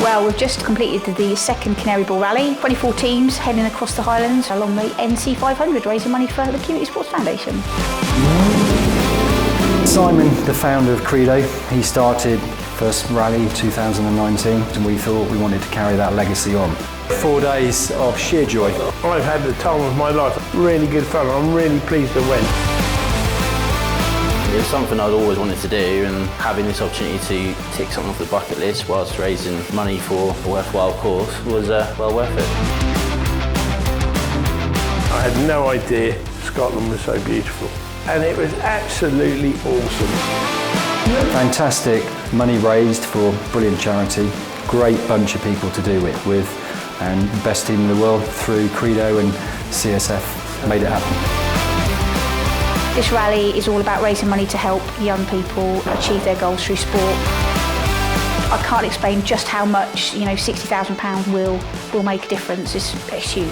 Well, we've just completed the second Canaryball rally. 24 teams heading across the Highlands along the NC 500, raising money for the Community Sports Foundation. Simon, the founder of Credo, he started first rally in 2019 and we thought we wanted to carry that legacy on. 4 days of sheer joy. I've had the time of my life. Really good fun. I'm really pleased I went. It was something I'd always wanted to do, and having this opportunity to tick something off the bucket list whilst raising money for a worthwhile cause was well worth it. I had no idea Scotland was so beautiful, and it was absolutely awesome. Fantastic money raised for brilliant charity, great bunch of people to do it with, and the best team in the world through Credo and CSF made it happen. This rally is all about raising money to help young people achieve their goals through sport. I can't explain just how much, £60,000 will make a difference. It's huge.